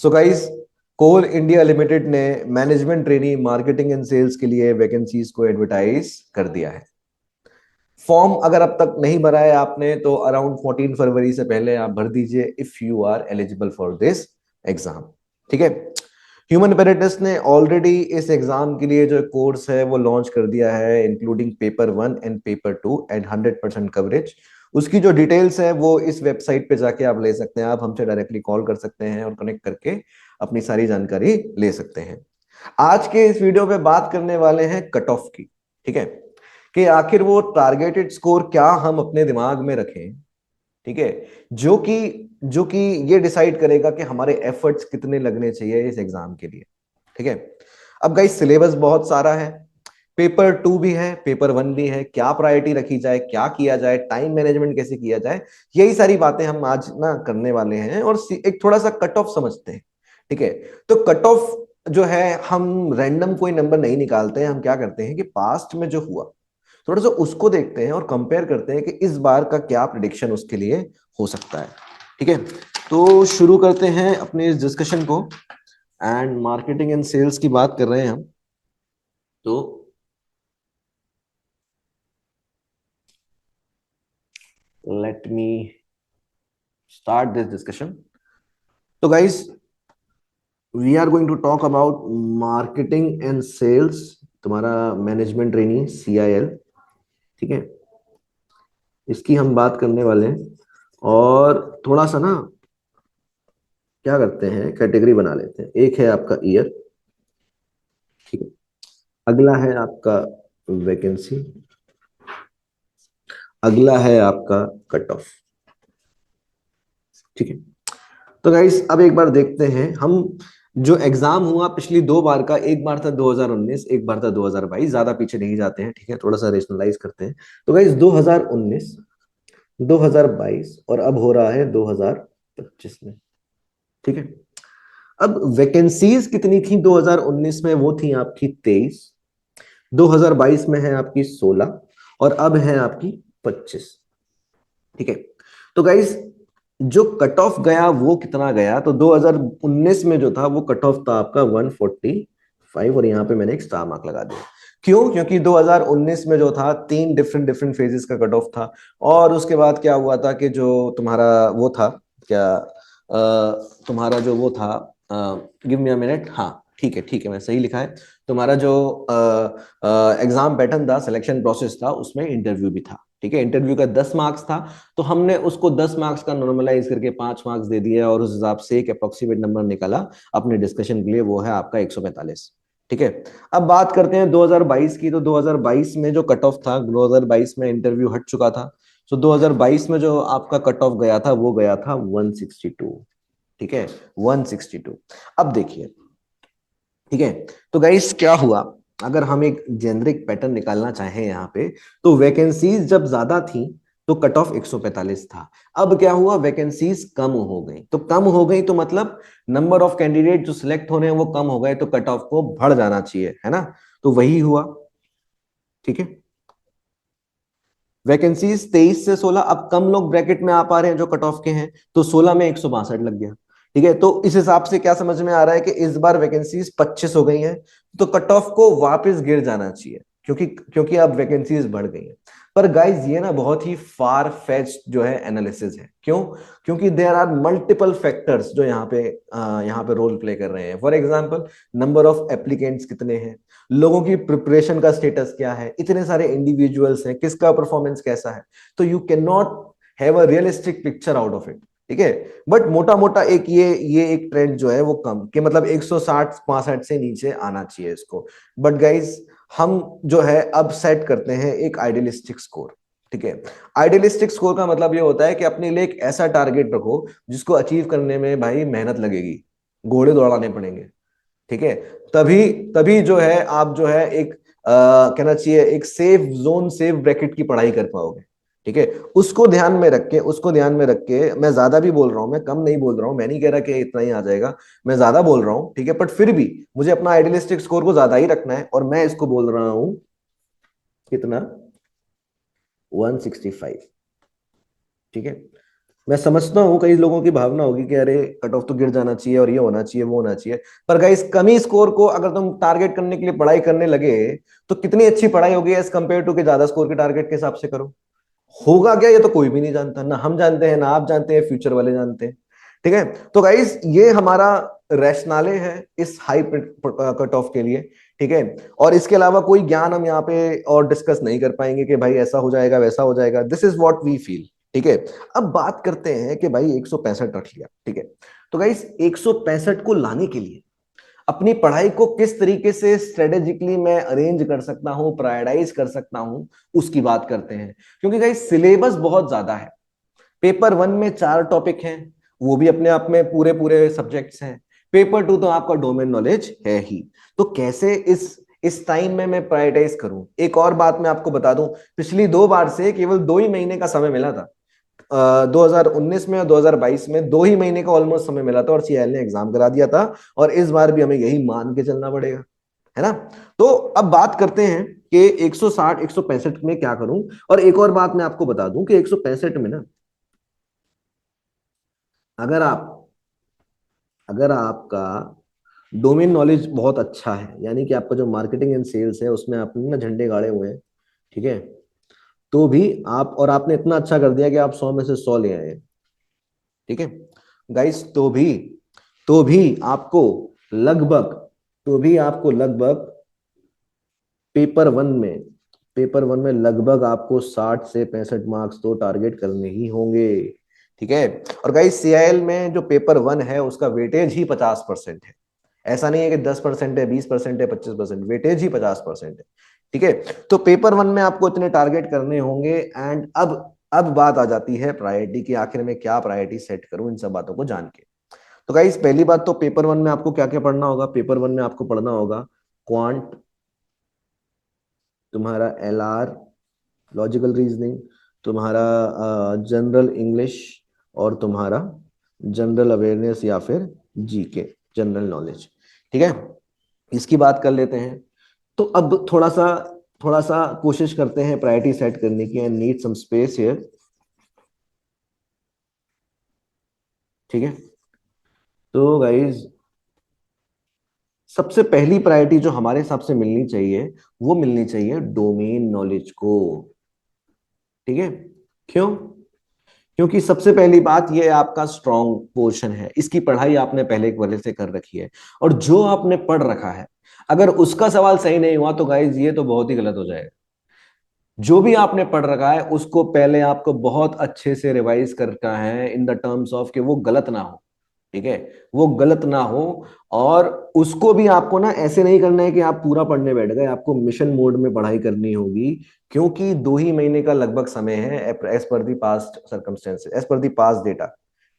सो guys, Coal India Limited ने management trainee marketing and sales के लिए वैकेंसीज को एडवर्टाइज कर दिया है। फॉर्म अगर अब तक नहीं भरा है आपने तो अराउंड 14 फरवरी से पहले आप भर दीजिए if you are eligible for this exam. ठीक है। ह्यूमन एपेरेटस ने ऑलरेडी इस एग्जाम के लिए जो कोर्स है वो लॉन्च कर दिया है, including paper 1 and paper 2 and 100% coverage. उसकी जो डिटेल्स है वो इस वेबसाइट पे जाके आप ले सकते हैं। आप हमसे डायरेक्टली कॉल कर सकते हैं और कनेक्ट करके अपनी सारी जानकारी ले सकते हैं। आज के इस वीडियो में बात करने वाले हैं कट ऑफ की। ठीक है, कि आखिर वो टारगेटेड स्कोर क्या हम अपने दिमाग में रखें। ठीक है, जो कि ये डिसाइड करेगा कि हमारे एफर्ट्स कितने लगने चाहिए इस एग्जाम के लिए। ठीक है। अब गाइस, सिलेबस बहुत सारा है, पेपर 2 भी है, पेपर 1 भी है। क्या प्रायोरिटी रखी जाए, क्या किया जाए, टाइम मैनेजमेंट कैसे किया जाए, यही सारी बातें हम आज ना करने वाले हैं और एक थोड़ा सा कट ऑफ समझते हैं। ठीक है। तो कट ऑफ जो है, हम रैंडम कोई नंबर नहीं निकालते हैं। हम क्या करते हैं कि पास्ट में जो हुआ थोड़ा सा उसको देखते हैं और कंपेयर करते हैं कि इस बार का क्या प्रिडिक्शन उसके लिए हो सकता है। ठीक है। तो शुरू करते हैं अपने इस डिस्कशन को। एंड मार्केटिंग एंड सेल्स की बात कर रहे हैं हम, तो let me start this discussion. तो guys, we are going to talk about marketing and sales, तुम्हारा मैनेजमेंट ट्रेनिंग CIL। ठीक है, इसकी हम बात करने वाले हैं। और थोड़ा सा ना क्या करते हैं, कैटेगरी बना लेते हैं। एक है आपका ईयर, ठीक है। अगला है आपका वैकेंसी, अगला है आपका कट ऑफ। ठीक है। तो गाइस, अब एक बार देखते हैं हम जो एग्जाम हुआ पिछली 2 बार का। एक बार था 2019, एक बार था 2022। ज्यादा पीछे नहीं जाते हैं, ठीक है, थोड़ा सा रेशनलाइज करते हैं। तो गाइस, 2019, 2022 और अब हो रहा है 2025 में। ठीक है। अब वैकेंसीज कितनी थी 2019 में? वो थी आपकी 23। 2022 में है आपकी 16 और अब है आपकी 25। ठीक है। तो गाइस, जो कट ऑफ गया वो कितना गया? तो 2019 में जो था वो कट ऑफ था आपका 145 और यहाँ पे मैंने एक स्टार मार्क लगा दिया। क्यों? क्योंकि 2019 में जो था 3 डिफरेंट डिफरेंट फेजेस का कट ऑफ था। और उसके बाद क्या हुआ था कि जो तुम्हारा वो था क्या, तुम्हारा जो वो था, गिव मी अ मिनट, हाँ ठीक है, ठीक है, मैं सही लिखा है। तुम्हारा जो एग्जाम पैटर्न था, सिलेक्शन प्रोसेस था, उसमें इंटरव्यू भी था। ठीक है, इंटरव्यू का 10 मार्क्स था, तो हमने उसको 10 मार्क्स का नॉर्मलाइज करके 5 मार्क्स दे दिया और उस हिसाब से एक अप्रोक्सीमेट नंबर निकाला अपने डिस्कशन के लिए, वो है आपका 145। ठीक है। अब बात करते हैं 2022 की। तो 2022 में जो कट ऑफ था, 2022 में इंटरव्यू हट चुका था। तो 2022 में जो आपका कट ऑफ गया था वो गया था 162। ठीक है, 162। अब देखिए, ठीक है, तो गाइस क्या हुआ, अगर हम एक जेनरिक पैटर्न निकालना चाहें यहाँ पे, तो वैकेंसीज जब ज्यादा थी तो कट ऑफ 145 था। अब क्या हुआ, वैकेंसीज कम हो गई। तो कम हो गई तो मतलब नंबर ऑफ कैंडिडेट जो सिलेक्ट होने हैं वो कम हो गए, तो कट ऑफ को बढ़ जाना चाहिए, है ना। तो वही हुआ। ठीक है, वैकेंसीज 23 से 16, अब कम लोग ब्रैकेट में आ पा रहे हैं जो कट ऑफ के हैं, तो 16 में 162 लग गया। ठीक है, तो इस हिसाब से क्या समझ में आ रहा है कि इस बार वैकेंसीज 25 हो गई हैं, तो कट ऑफ को वापस गिर जाना चाहिए, क्योंकि क्योंकि अब वैकेंसीज बढ़ गई हैं। पर गाइज, ये ना बहुत ही फार फेच्ड जो है एनालिसिस है। क्यों? क्योंकि देयर आर मल्टीपल फैक्टर्स जो यहाँ पे रोल प्ले कर रहे हैं। For example, number of applicants कितने हैं, लोगों की प्रिपरेशन का स्टेटस क्या है, इतने सारे इंडिविजुअल्स हैं, किसका परफॉर्मेंस कैसा है। तो you can not have a realistic picture out of it. ठीक है। बट मोटा मोटा एक ये एक ट्रेंड जो है वो कम कि मतलब 160 65 से नीचे आना चाहिए इसको। बट गाइज, हम जो है अब सेट करते हैं एक आइडियलिस्टिक स्कोर। ठीक है। आइडियलिस्टिक स्कोर का मतलब ये होता है कि अपने लिए एक ऐसा टारगेट रखो जिसको अचीव करने में भाई मेहनत लगेगी, घोड़े दौड़ाने पड़ेंगे। ठीक है। तभी तभी जो है आप जो है एक कहना चाहिए एक सेफ जोन, सेफ ब्रैकेट की पढ़ाई कर पाओगे। ठीक है। उसको ध्यान में रख के मैं ज्यादा भी बोल रहा हूं, मैं कम नहीं बोल रहा हूं, मैं नहीं कह रहा कि इतना ही आ जाएगा, मैं ज्यादा बोल रहा हूं। ठीक है, बट फिर भी मुझे अपना आइडियलिस्टिक स्कोर को ज्यादा ही रखना है और मैं इसको बोल रहा हूं कितना, 165। ठीक है। मैं समझता हूँ कई लोगों की भावना होगी कि अरे कट ऑफ तो गिर जाना चाहिए और ये होना चाहिए वो होना चाहिए, पर गाइस कमी स्कोर को अगर तुम टारगेट करने के लिए पढ़ाई करने लगे तो कितनी अच्छी पढ़ाई होगी एज कंपेयर टू कि ज्यादा स्कोर के टारगेट के हिसाब से करो। होगा क्या, ये तो कोई भी नहीं जानता, ना हम जानते हैं ना आप जानते हैं, फ्यूचर वाले जानते हैं। ठीक है, तो गाइस ये हमारा रैशनाले है इस हाई कट ऑफ के लिए। ठीक है, और इसके अलावा कोई ज्ञान हम यहाँ पे और डिस्कस नहीं कर पाएंगे कि भाई ऐसा हो जाएगा वैसा हो जाएगा, this is what we feel. ठीक है, अब बात करते हैं कि भाई 165 रख लिया, ठीक है, तो गाइस 165 को लाने के लिए अपनी पढ़ाई को किस तरीके से स्ट्रेटेजिकली मैं अरेंज कर सकता हूं, प्रायोरिटाइज कर सकता हूं, उसकी बात करते हैं। क्योंकि गाइस सिलेबस बहुत ज्यादा है। पेपर वन में 4 टॉपिक हैं, वो भी अपने आप में पूरे पूरे सब्जेक्ट्स हैं। पेपर टू तो आपका डोमेन नॉलेज है ही। तो कैसे इस टाइम में मैं प्रायोरिटाइज करूं। एक और बात मैं आपको बता दूं, पिछली 2 बार से केवल 2 ही महीने का समय मिला था। 2019 में और 2022 में 2 ही महीने का ऑलमोस्ट समय मिला था और सीएल ने एग्जाम करा दिया था। और इस बार भी हमें यही मान के चलना पड़ेगा, है ना। तो अब बात करते हैं कि 160 165 में क्या करूं। और एक और बात मैं आपको बता दूं कि 165 में ना, अगर आप अगर आपका डोमेन नॉलेज बहुत अच्छा है, यानी कि आपका जो मार्केटिंग एंड सेल्स है उसमें आपने ना झंडे गाड़े हुए हैं, ठीक है, तो भी आप, और आपने इतना अच्छा कर दिया कि आप 100 में से 100 ले आए हैं, ठीक है गाइस, तो भी आपको लगभग तो भी आपको लगभग पेपर वन में पेपर वन में लगभग आपको 60 से 65 मार्क्स तो टारगेट करने ही होंगे। ठीक है, और गाइस सीआईएल में जो पेपर वन है उसका वेटेज ही 50% है। ऐसा नहीं है कि 10% है, 20% है, 25%, वेटेज ही 50% है। ठीक है, तो पेपर वन में आपको इतने टारगेट करने होंगे। एंड अब बात आ जाती है प्रायोरिटी की, आखिर में क्या प्रायोरिटी सेट करूं इन सब बातों को जान के। तो गाइस पहली बात तो पेपर वन में आपको क्या क्या पढ़ना होगा। पेपर वन में आपको पढ़ना होगा क्वांट, तुम्हारा एलआर, लॉजिकल रीजनिंग, तुम्हारा जनरल इंग्लिश, और तुम्हारा जनरल अवेयरनेस या फिर जीके, जनरल नॉलेज। ठीक है, इसकी बात कर लेते हैं। तो अब थोड़ा सा कोशिश करते हैं प्रायोरिटी सेट करने की, and need some space here. ठीक है, तो गाइज सबसे पहली प्रायोरिटी जो हमारे हिसाब से मिलनी चाहिए, वो मिलनी चाहिए डोमेन नॉलेज को। ठीक है, क्यों? क्योंकि सबसे पहली बात, ये आपका स्ट्रॉन्ग पोर्शन है, इसकी पढ़ाई आपने पहले एक वजह से कर रखी है। और जो आपने पढ़ रखा है, अगर उसका सवाल सही नहीं हुआ तो गाइज ये तो बहुत ही गलत हो जाएगा। जो भी आपने पढ़ रखा है उसको पहले आपको बहुत अच्छे से रिवाइज करना है, इन द टर्म्स ऑफ कि वो गलत ना हो। ठीक है, वो गलत ना हो। और उसको भी आपको ना ऐसे नहीं करना है कि आप पूरा पढ़ने बैठ गए, आपको मिशन मोड में पढ़ाई करनी होगी। क्योंकि 2 ही महीने का लगभग समय है, as per the past circumstances, as per the past data.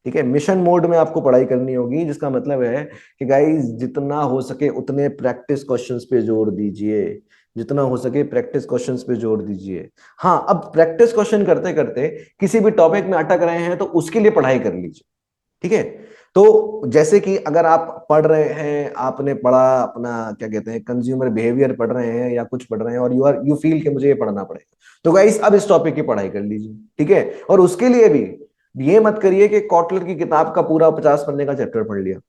ठीक है, मिशन मोड में आपको पढ़ाई करनी होगी, जिसका मतलब है कि गाइस जितना हो सके उतने प्रैक्टिस क्वेश्चंस पे जोर दीजिए, जितना हो सके प्रैक्टिस क्वेश्चंस पे जोर दीजिए। हाँ, अब प्रैक्टिस क्वेश्चन करते करते किसी भी टॉपिक में अटक रहे हैं तो उसके लिए पढ़ाई कर लीजिए। ठीक है, तो जैसे कि अगर आप पढ़ रहे हैं, आपने पढ़ा अपना क्या कहते हैं कंज्यूमर बिहेवियर पढ़ रहे हैं या कुछ पढ़ रहे हैं, और यू फील कि मुझे ये पढ़ना पड़ेगा, तो गाइस अब इस टॉपिक की पढ़ाई कर लीजिए। ठीक है, और उसके लिए भी ये मत करिए कि कॉटलर की किताब का पूरा 50 पन्ने का चैप्टर पढ़ लिया।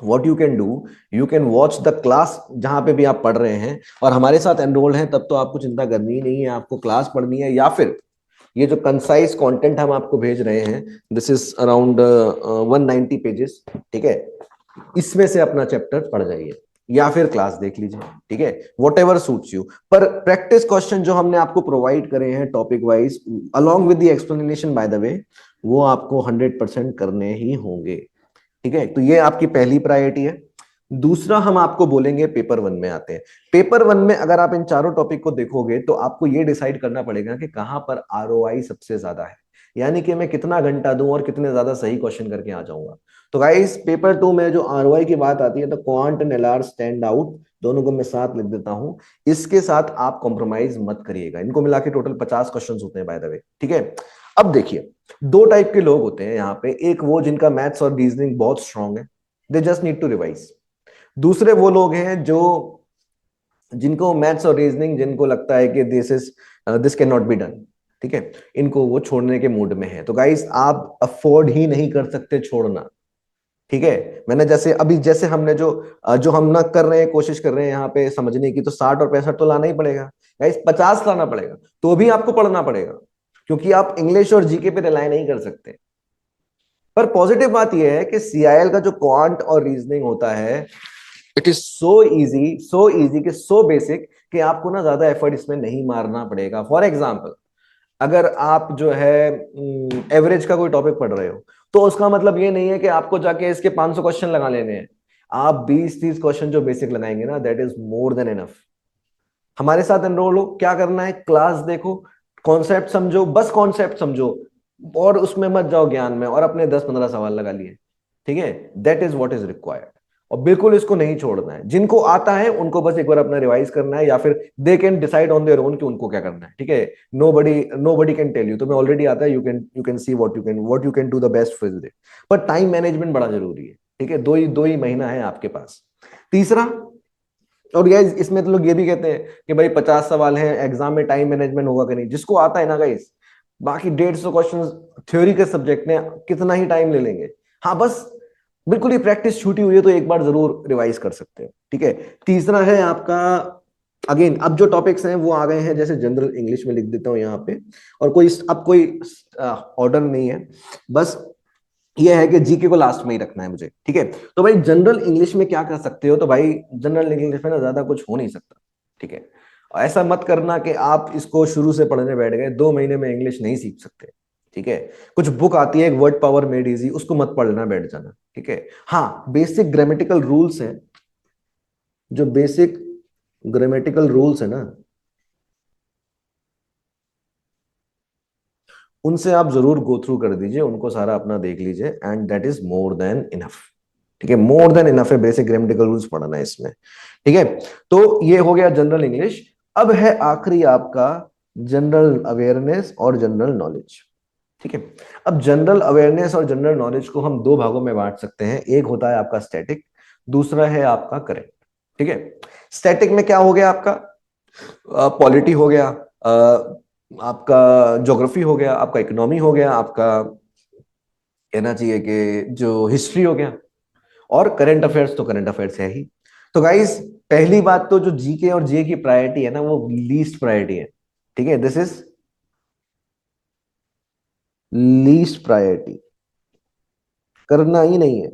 What you can do, you can watch the class जहां पे भी आप पढ़ रहे हैं, और हमारे साथ एनरोल हैं, तब तो आपको चिंता करनी ही नहीं है, आपको क्लास पढ़नी है, या फिर ये जो कंसाइज कंटेंट हम आपको भेज रहे हैं, दिस इज अराउंड 190 पेजेस। ठीक है, इसमें से अपना चैप्टर पढ़ जाइए या फिर क्लास देख लीजिए। ठीक है, वॉट एवर सूट्स यू, पर प्रैक्टिस क्वेश्चन जो हमने आपको प्रोवाइड करे हैं topic wise along with the explanation by the way, वो आपको 100% करने ही होंगे। ठीक है, तो ये आपकी पहली प्रायोरिटी है। दूसरा हम आपको बोलेंगे, पेपर वन में आते हैं। पेपर वन में अगर आप इन चारों टॉपिक को देखोगे तो आपको ये डिसाइड करना पड़ेगा कि कहां पर आरओआई सबसे ज्यादा है, यानी कि मैं कितना घंटा दूं और कितने ज्यादा सही क्वेश्चन करके आ जाऊंगा। तो गाइस पेपर टू में जो आरओआई की बात आती है तो quant and LR stand out, दोनों को मैं साथ लिख देता हूं। इसके साथ आप कॉम्प्रोमाइज मत करिएगा, इनको मिला के टोटल 50 क्वेश्चन होते हैं बाय द वे। ठीक है, अब देखिए 2 टाइप के लोग होते हैं यहाँ पे, एक वो जिनका मैथ्स और रीजनिंग बहुत स्ट्रांग है, they just need to revise. दूसरे वो लोग हैं जो जिनको मैथ्स और रीजनिंग, जिनको लगता है कि this can not be done. ठीक है, इनको वो छोड़ने के मूड में है। तो गाइस आप अफोर्ड ही नहीं कर सकते छोड़ना, ठीक है। मैंने जैसे अभी जैसे हमने जो हम ना कर रहे हैं, कोशिश कर रहे हैं यहाँ पे समझने की, तो 60 और 65 तो लाना ही पड़ेगा गाइस, 50 लाना पड़ेगा, तो भी आपको पढ़ना पड़ेगा, क्योंकि आप इंग्लिश और जीके पे रिलाई नहीं कर सकते। पर पॉजिटिव बात यह है कि सीआईएल का जो क्वांट और रीजनिंग होता है, इट इज सो इजी कि सो बेसिक कि आपको ना ज्यादा एफर्ट इसमें नहीं मारना पड़ेगा। फॉर एग्जाम्पल, अगर आप जो है एवरेज का कोई टॉपिक पढ़ रहे हो, तो उसका मतलब ये नहीं है कि आपको जाके इसके 500 क्वेश्चन लगा लेने हैं। आप 20-30 क्वेश्चन जो बेसिक लगाएंगे ना, that is more than enough. हमारे साथ एनरोल हो, क्या करना है, क्लास देखो, कॉन्सेप्ट समझो, बस कॉन्सेप्ट समझो, और उसमें मत जाओ ज्ञान में, और अपने 10-15 सवाल लगा लिए, ठीक है। That is what is required. और बिल्कुल इसको नहीं छोड़ना है, जिनको आता है उनको बस एक बार अपना रिवाइज करना है, या फिर they can decide on their own कि उनको क्या करना है, ठीक है। Nobody can tell you, तुम्हें ऑलरेडी आता है, you can see what you can do the best for it. पर टाइम मैनेजमेंट बड़ा जरूरी है, ठीक है। दो ही महीना है आपके पास। तीसरा, और गाइस इसमें तो लोग ये भी कहते हैं कि भाई 50 सवाल हैं, एग्जाम में टाइम मैनेजमेंट होगा कि नहीं। जिसको आता है ना गाइस, बाकी 150 क्वेश्चन थ्योरी के सब्जेक्ट में कितना ही टाइम ले लेंगे। हाँ बस बिल्कुल ही प्रैक्टिस छूटी हुई है तो एक बार जरूर रिवाइज कर सकते हो, ठीक है। तीसरा है आपका, अगेन अब जो टॉपिक्स हैं वो आ गए हैं, जैसे जनरल इंग्लिश में लिख देता हूं यहाँ पे, और कोई ऑर्डर नहीं है, बस ये है कि जीके को लास्ट में ही रखना है मुझे, ठीक है। तो भाई जनरल इंग्लिश में क्या कर सकते हो, तो भाई जनरल इंग्लिश में ना ज्यादा कुछ हो नहीं सकता, ठीक है। ऐसा मत करना कि आप इसको शुरू से पढ़ने बैठ गए, 2 महीने में इंग्लिश नहीं सीख सकते, ठीक है। कुछ बुक आती है, एक वर्ड पावर मेड इजी, उसको मत पढ़ना बैठ जाना, ठीक है। हाँ, बेसिक ग्रामेटिकल रूल्स हैं, जो बेसिक ग्रामेटिकल रूल्स है ना, उनसे आप जरूर गो थ्रू कर दीजिए, उनको सारा अपना देख लीजिए, and that is more than enough, ठीक है। मोर देन इनफ है बेसिक ग्रामेटिकल रूल्स पढ़ना है इसमें, ठीक है। तो ये हो गया जनरल इंग्लिश। अब है आखिरी आपका जनरल अवेयरनेस और जनरल नॉलेज, ठीक है। अब जनरल अवेयरनेस और जनरल नॉलेज को हम दो भागों में बांट सकते हैं, एक होता है आपका स्टैटिक, दूसरा है आपका करंट, ठीक है। स्टैटिक में क्या हो गया आपका, पॉलिटी हो गया, आपका ज्योग्राफी हो गया, आपका इकोनॉमी हो गया, आपका कहना चाहिए कि जो हिस्ट्री हो गया, और करंट अफेयर्स तो करंट अफेयर्स है ही। तो गाइस पहली बात तो जो जीके और जीए की प्रायोरिटी है ना, वो लीस्ट प्रायोरिटी है, ठीक है। दिस इज लीस्ट प्रायोरिटी, करना ही नहीं है,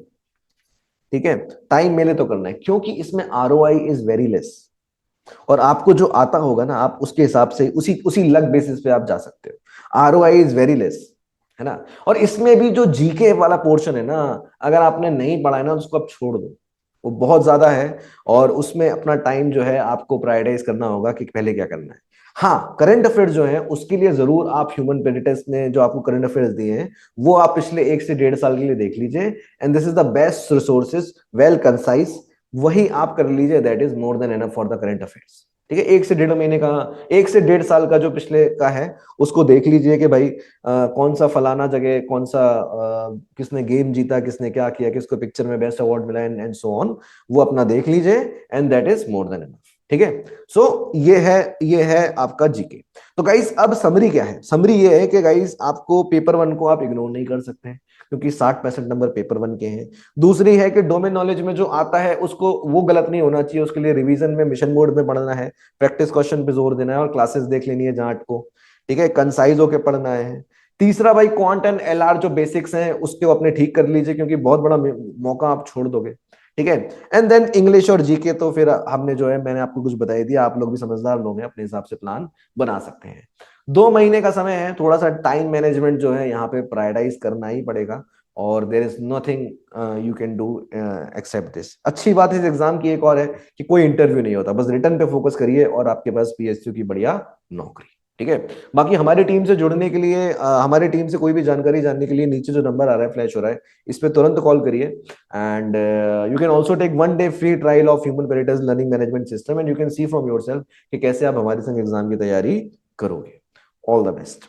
ठीक है। टाइम मिले तो करना है, क्योंकि इसमें आरओआई इज वेरी लेस, और आपको जो आता होगा ना, आप उसके हिसाब से उसी उसी लक बेसिस पे आप जा सकते हो। आरओआई इज वेरी लेस, है ना। और इसमें भी जो जीके वाला पोर्शन है ना, अगर आपने नहीं पढ़ा है ना, तो उसको आप छोड़ दो, वो बहुत ज्यादा है, और उसमें अपना टाइम जो है आपको प्रायोरिटाइज करना होगा कि पहले क्या करना है। हाँ, करंट अफेयर्स जो है उसके लिए जरूर आप ह्यूमन पेडिटेस ने जो आपको करंट अफेयर्स दिए हैं, वो आप पिछले 1 से 1.5 साल के लिए देख लीजिए, and this is the best resources, well concise, वही आप कर लीजिए, that is more than enough for the current affairs, ठीक है। 1 से 1.5 महीने का, 1 से 1.5 साल का जो पिछले का है, उसको देख लीजिए कि भाई कौन सा फलाना जगह, कौन सा किसने गेम जीता, किसने क्या किया, किसको पिक्चर में बेस्ट अवार्ड मिला, एंड सो ऑन, वो अपना देख लीजिए, and that is more than enough, ठीक है। सो ये है आपका जीके। तो गाइस अब समरी क्या है, समरी ये है कि गाइस आपको पेपर 1 को आप इग्नोर नहीं कर सकते हैं, क्योंकि 60-65 नंबर पेपर 1 के हैं। दूसरी है कि डोमेन नॉलेज में जो आता है उसको वो गलत नहीं होना चाहिए, उसके लिए रिवीजन में मिशन मोड में पढ़ना है, प्रैक्टिस क्वेश्चन पे जोर देना है, और क्लासेस देख लेनी है जाट को, ठीक है, कंसाइज होके पढ़ना है। तीसरा भाई क्वांट एंड एलआर जो बेसिक्स हैं उसको अपने ठीक कर लीजिए, क्योंकि बहुत बड़ा मौका आप छोड़ दोगे, ठीक है। एंड देन इंग्लिश और जीके तो फिर हमने जो है, मैंने आपको कुछ बताई दिया, आप लोग भी समझदार लोग हैं, अपने हिसाब से प्लान बना सकते हैं। 2 महीने का समय है, थोड़ा सा टाइम मैनेजमेंट जो है यहाँ पे प्रायोरिटाइज करना ही पड़ेगा, और there is nothing you can do except this. अच्छी बात इस एग्जाम की एक और है कि कोई इंटरव्यू नहीं होता, बस रिटर्न पे फोकस करिए और आपके पास पीएसयू की बढ़िया नौकरी, ठीक है। बाकी हमारी टीम से जुड़ने के लिए, हमारी टीम से कोई भी जानकारी जानने के लिए, नीचे जो नंबर आ रहा है, फ्लैश हो रहा है, इस पे तुरंत कॉल करिए, and you can also take 1 day free trial of human peritus learning management system, and you can see from your self कि कैसे आप हमारे संग एग्जाम की तैयारी करोगे। All the best.